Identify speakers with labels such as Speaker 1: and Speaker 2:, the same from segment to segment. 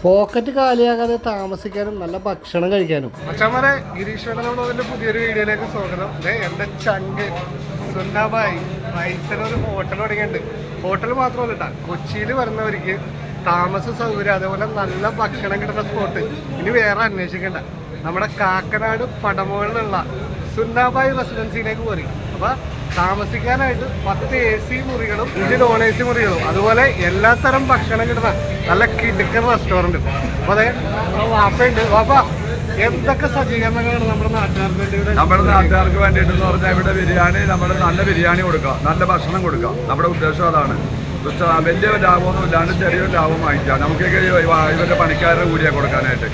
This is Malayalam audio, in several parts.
Speaker 1: പോക്കറ്റ് കാലിയാകാതെ താമസിക്കാനും നല്ല ഭക്ഷണം കഴിക്കാനും.
Speaker 2: അച്ഛന്മാരെ ഗിരീശ്വരനോട് പുതിയൊരു വീഡിയോയിലേക്ക് സ്വാഗതം. എൻ്റെ ചങ്ക് സുന്നാബായി വൈസലൊരു ഹോട്ടൽ തുടങ്ങിയിട്ടുണ്ട്. ഹോട്ടൽ മാത്രമല്ല കേട്ടോ, കൊച്ചിയിൽ വരുന്നവർക്ക് താമസ സൗകര്യം അതേപോലെ നല്ല ഭക്ഷണം കിട്ടുന്ന സ്പോട്ട് ഇനി വേറെ അന്വേഷിക്കണ്ട. നമ്മുടെ കാക്കനാട് പടമുകളിലുള്ള സുന്നാബായി റെസിഡൻസിയിലേക്ക് പോരി. അപ്പോൾ താമസിക്കാനായിട്ട് 10 AC മുറികളും 5 നോൺ AC മുറികളും അതുപോലെ എല്ലാത്തരം ഭക്ഷണം കിട്ടുന്ന നല്ല കിടുക്കൻ റെസ്റ്റോറൻറ്റും. അപ്പോൾ അതെ വാപ്പയുണ്ട്. വാപ്പ എന്തൊക്കെ സജ്ജീകരണങ്ങളാണ് നമ്മുടെ
Speaker 3: നാട്ടുകാർക്ക് വേണ്ടിയിട്ടെന്ന് പറഞ്ഞാൽ ഇവിടെ ബിരിയാണി, നമ്മൾ നല്ല ബിരിയാണി കൊടുക്കുക, നല്ല ഭക്ഷണം കൊടുക്കുക. നമ്മുടെ ഉദ്ദേശം അതാണ്. വലിയ ലാഭമൊന്നും ഇല്ലാണ്ട് ചെറിയൊരു ലാഭം വാങ്ങിക്കുക. നമുക്കൊക്കെ ഇവരുടെ പണിക്കാരുടെ കൂലിയാണ് കൊടുക്കാനായിട്ട്.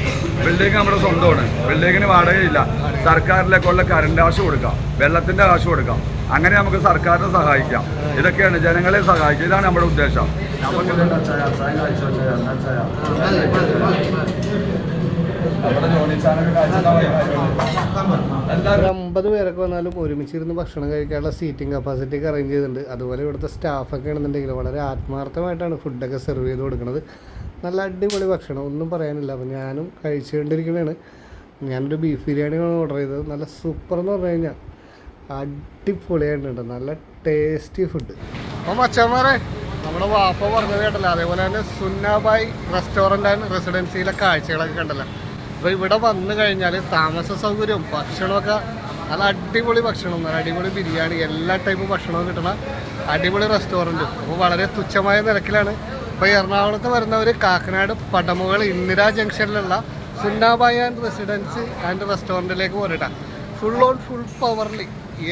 Speaker 3: ബിൽഡിംഗ് നമ്മുടെ സ്വന്തമാണ്, ബിൽഡിങ്ങിന് വാടകയില്ല. സർക്കാരിലേക്കുള്ള കറണ്ട് കാശ് കൊടുക്കാം, വെള്ളത്തിൻ്റെ കാശ് കൊടുക്കാം. അങ്ങനെ നമുക്ക് സർക്കാരിനെ സഹായിക്കാം. ഇതൊക്കെയാണ് ജനങ്ങളെ സഹായിക്കുക. ഇതാണ് നമ്മുടെ ഉദ്ദേശം.
Speaker 1: ഒരു 50 പേരൊക്കെ വന്നാലും ഒരുമിച്ചിരുന്ന് ഭക്ഷണം കഴിക്കാനുള്ള സീറ്റിംഗ് കപ്പാസിറ്റി ഒക്കെ അറേഞ്ച് ചെയ്തിട്ടുണ്ട്. അതുപോലെ ഇവിടുത്തെ സ്റ്റാഫൊക്കെ ആണെന്നുണ്ടെങ്കിൽ വളരെ ആത്മാർത്ഥമായിട്ടാണ് ഫുഡൊക്കെ സെർവ് ചെയ്ത് കൊടുക്കുന്നത്. നല്ല അടിപൊളി ഭക്ഷണം, ഒന്നും പറയാനില്ല. അപ്പോൾ ഞാനും കഴിച്ചുകൊണ്ടിരിക്കുന്നതാണ്. ഞാനൊരു ബീഫ് ബിരിയാണിയാണ് ഓർഡർ ചെയ്തത്. നല്ല സൂപ്പർ എന്ന് പറഞ്ഞു കഴിഞ്ഞാൽ അടിപൊളിയായിട്ടുണ്ട്, നല്ല ടേസ്റ്റി ഫുഡ്.
Speaker 2: അപ്പം അച്ഛന്മാരെ നമ്മുടെ വാപ്പ പറഞ്ഞത് കേട്ടല്ലോ, അതേപോലെ തന്നെ സുന്നാബായി റെസ്റ്റോറൻ്റ് ആൻഡ് റെസിഡൻസിയിലെ കാഴ്ചകളൊക്കെ കണ്ടല്ലോ. അപ്പോൾ ഇവിടെ വന്നു കഴിഞ്ഞാൽ താമസ സൗകര്യവും ഭക്ഷണമൊക്കെ നല്ല അടിപൊളി ഭക്ഷണം, നല്ല അടിപൊളി ബിരിയാണി, എല്ലാ ടൈപ്പ് ഭക്ഷണവും കിട്ടുന്ന അടിപൊളി റെസ്റ്റോറൻറ്റും. അപ്പോൾ വളരെ തുച്ഛമായ നിരക്കിലാണ്. ഇപ്പോൾ എറണാകുളത്ത് വരുന്നവർ കാക്കനാട് പടമുകൾ ഇന്ദിരാ ജംഗ്ഷനിലുള്ള സുന്നാബായി ആൻഡ് റെസിഡൻസി ആൻഡ് റെസ്റ്റോറൻറ്റിലേക്ക് പോരട്ടാ. ഫുൾ ഓൺ ഫുൾ പവർലി,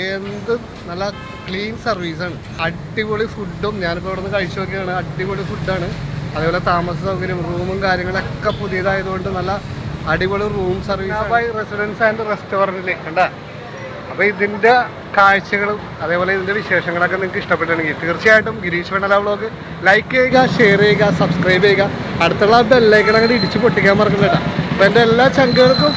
Speaker 2: എന്ത് നല്ല ക്ലീൻ സർവീസാണ്, അടിപൊളി ഫുഡും. ഞാനിപ്പോൾ ഇവിടെ നിന്ന് കഴിച്ചു നോക്കിയാണ്, അടിപൊളി ഫുഡാണ്. അതേപോലെ താമസ സൗകര്യം, റൂമും കാര്യങ്ങളൊക്കെ പുതിയതായതുകൊണ്ട് നല്ല അടിപൊളി room service. By residence and റെസ്റ്റോറൻറ്റിൽ കണ്ട. അപ്പോൾ ഇതിൻ്റെ കാഴ്ചകളും അതേപോലെ ഇതിൻ്റെ വിശേഷങ്ങളൊക്കെ നിങ്ങൾക്ക് ഇഷ്ടപ്പെട്ടിട്ടുണ്ടെങ്കിൽ തീർച്ചയായിട്ടും ഗിരീഷ് വെണ്ണല വ്ളോഗ് ലൈക്ക് ചെയ്യുക, ഷെയർ ചെയ്യുക, സബ്സ്ക്രൈബ് ചെയ്യുക. അടുത്തുള്ള ബെല്ലൈക്കൺ അങ്ങോട്ട് ഇടിച്ച് പൊട്ടിക്കാൻ മറക്കണ്ട കേട്ടോ. അപ്പോൾ എൻ്റെ എല്ലാ ചങ്കുകൾക്കും